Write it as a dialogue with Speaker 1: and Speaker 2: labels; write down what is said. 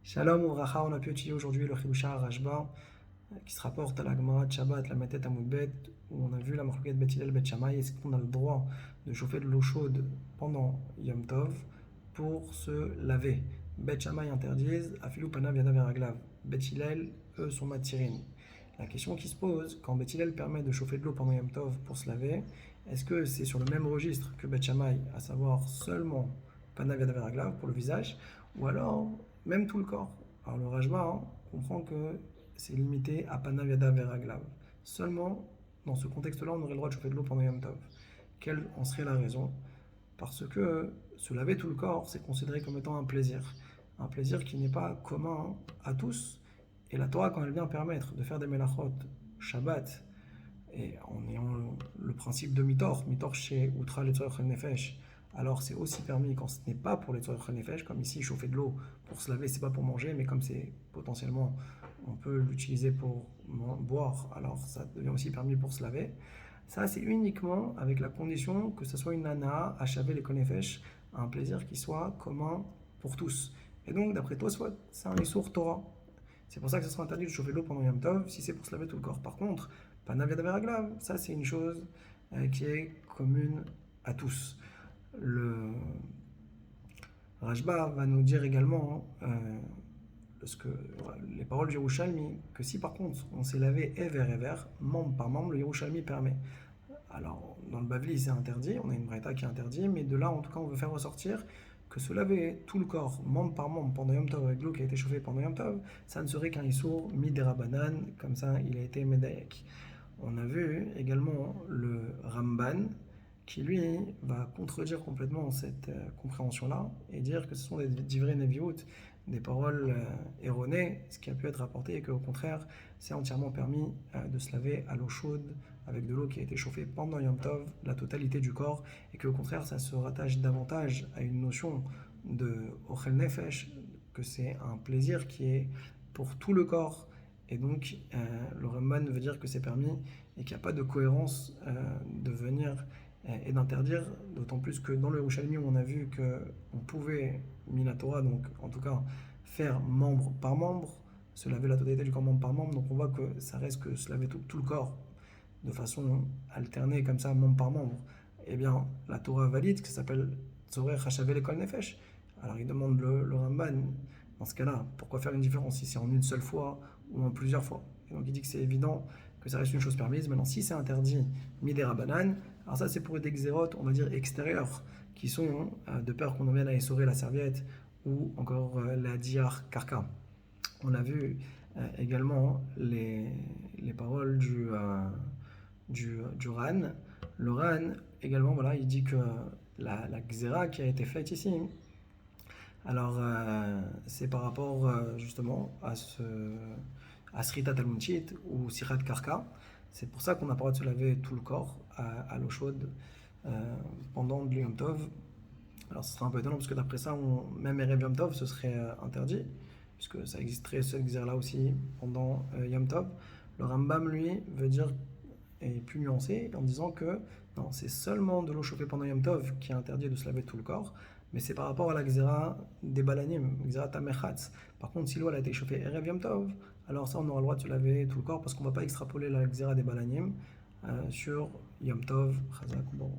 Speaker 1: Shalom Uvracha, on a pu étudier aujourd'hui le Chidusha Rashba qui se rapporte à la Gemara de Shabbat, la Matet Amoudbet, où on a vu la Marloquette Bet Hillel Bet Shammai. Est-ce qu'on a le droit de chauffer de l'eau chaude pendant Yom Tov pour se laver? Bet Shammai interdisent, Afilou Panav Yadav Veraglav. Bet Hillel, eux, sont matirin. La question qui se pose, quand Bet Hillel permet de chauffer de l'eau pendant Yom Tov pour se laver, est-ce que c'est sur le même registre que Bet Shammai, à savoir seulement Panav Yadav Veraglav pour le visage, ou alors même tout le corps? Alors le Rajba comprend que c'est limité à Panav Yadav Veraglav. Seulement, dans ce contexte-là, on aurait le droit de chauffer de l'eau pendant Yom Tov. Quelle en serait la raison? Parce que se laver tout le corps, c'est considéré comme étant un plaisir. Un plaisir qui n'est pas commun à tous. Et la Torah, quand elle vient permettre de faire des melachot Shabbat, et en ayant le principe de Mitor chez Outra le Tzorech Nefesh, alors c'est aussi permis quand ce n'est pas pour les Tzorech Nefesh, comme ici chauffer de l'eau pour se laver, c'est pas pour manger, mais comme c'est potentiellement, on peut l'utiliser pour boire, alors ça devient aussi permis pour se laver. Ça, c'est uniquement avec la condition que ce soit une nana, à chaver les Konefesh, un plaisir qui soit commun pour tous. Et donc, d'après toi, c'est un Issour Torah. C'est pour ça que ce sera interdit de chauffer de l'eau pendant Yom Tov si c'est pour se laver tout le corps. Par contre, Panav Yadav Veraglav, ça c'est une chose qui est commune à tous. Le Rajba va nous dire également, parce que les paroles du Yerushalmi, que si par contre on s'est lavé ever, membre par membre, le Yerushalmi permet. Alors, dans le Bavli, c'est interdit, on a une braïta qui est interdit, mais de là, en tout cas, on veut faire ressortir que se laver tout le corps, membre par membre, pendant Yom Tov, avec l'eau qui a été chauffée pendant Yom Tov, ça ne serait qu'un issour midérabanan, comme ça, il a été médaïek. On a vu également le Ramban, qui lui va contredire complètement cette compréhension-là et dire que ce sont des divrei neviut, des paroles erronées, ce qui a pu être rapporté et qu'au contraire, c'est entièrement permis de se laver à l'eau chaude avec de l'eau qui a été chauffée pendant Yom Tov, la totalité du corps, et qu'au contraire, ça se rattache davantage à une notion de Ochel Nefesh, que c'est un plaisir qui est pour tout le corps. Et donc, le Ramban veut dire que c'est permis et qu'il n'y a pas de cohérence de venir et d'interdire, d'autant plus que dans le Yerushalmi, on a vu qu'on pouvait, Minatora, donc en tout cas, faire membre par membre, se laver la totalité du corps membre par membre, donc on voit que ça reste que se laver tout le corps de façon alternée, comme ça, membre par membre. Eh bien, la Torah valide, qui s'appelle Tzorech Hashavel Ekol Nefesh. Alors il demande le Ramban, dans ce cas-là, pourquoi faire une différence si c'est en une seule fois ou en plusieurs fois? Et donc il dit que c'est évident que ça reste une chose permise. Maintenant, si c'est interdit, midera banane, alors ça c'est pour des xérotes, on va dire extérieures, qui sont de peur qu'on en vienne à essorer la serviette ou encore la diar karka. On a vu également les paroles du RAN. Le RAN, également, voilà, il dit que la xéra qui a été faite ici, alors c'est par rapport justement à Srita Talmunchit ou Sirat Karka. C'est pour ça qu'on n'a pas le droit de se laver tout le corps à l'eau chaude pendant le Yom Tov. Alors ce sera un peu étonnant parce que d'après ça, même Erev Yom Tov, ce serait interdit, puisque ça existerait ce xéra-là aussi pendant Yom Tov. Le Rambam, lui, veut dire, est plus nuancé en disant que non, c'est seulement de l'eau chauffée pendant Yom Tov qui est interdit de se laver tout le corps, mais c'est par rapport à la xéra des balanim, xéra tamechatz. Par contre, si l'eau a été chauffée Erev Yom Tov, alors ça on aura le droit de se laver tout le corps parce qu'on ne va pas extrapoler la xéra des balanim sur Yom Tov, Chazak Baruch.